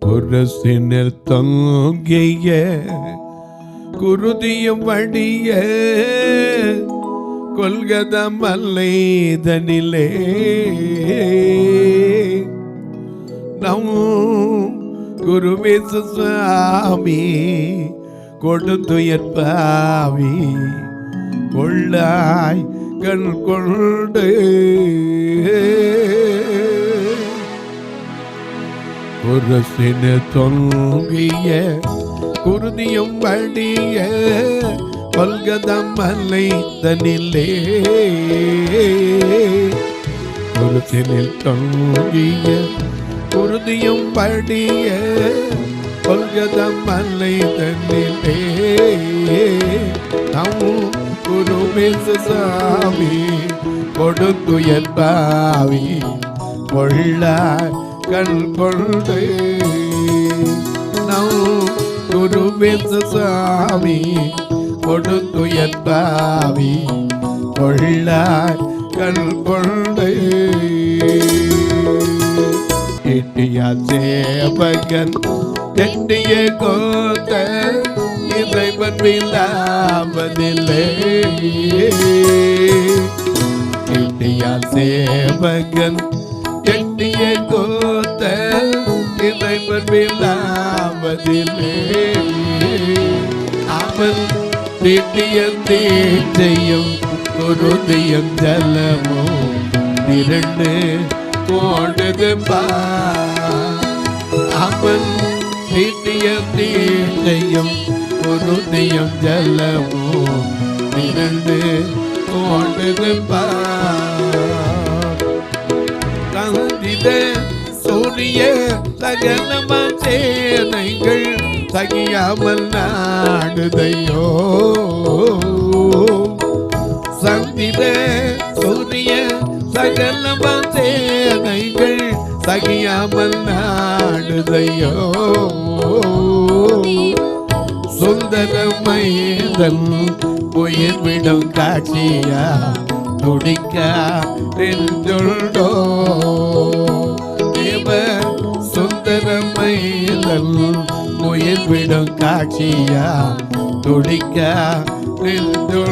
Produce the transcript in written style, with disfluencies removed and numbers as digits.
குரசினர் தொங்கிய குருதியும் வடிய கொல்கத மல்லைதனிலே நம் குருவேசு சுவாமி கொடுத்துயர்பாவி கொள்ளாய் கண் கொண்டு குரசின தொங்கிய குருதியும் வடிய கொல்கதம் மல்லைதனிலே குருசினில் தொங்கிய குருதியும் வடிய கொல்கதம் மல்லைதனிலே நம் குருவேசு சாமி கொடுத்துயர்பாவி கொள்ளாய் கண் கொண்டு நம் குருவேசு சாமி கொடுத்துயர்பாவி கொள்ளாய் கண் கொண்டு எட்டிய சேவகன் எட்டிய கோத்த இறைவன் விழாவதில்லை எட்டிய சேவகன் எட்டிய கோத்த இறைவன் விழாவதில்லை அவன் திட்டிய தீட்சையும் குருதியும் ஜலமும் இரண்டு போடுது அவன் திட்டிய தீட்சையும் குருதியும் ஜலமும் இரண்டு போடுது கந்தித சூரிய சகலம சேனைகள் சகியாமல் நாடுதையோ சந்தித சூரிய சகலம சேனைகள் சகியாமல் நாடுதையோ சுந்தரமயதன் உயிர்விடும் காட்சியா துடிக்க நெஞ்சொண்டோ தேவ சுந்தரமயதன் உயிர்விடும் காட்சியா துடிக்க நெஞ்சொண்டோ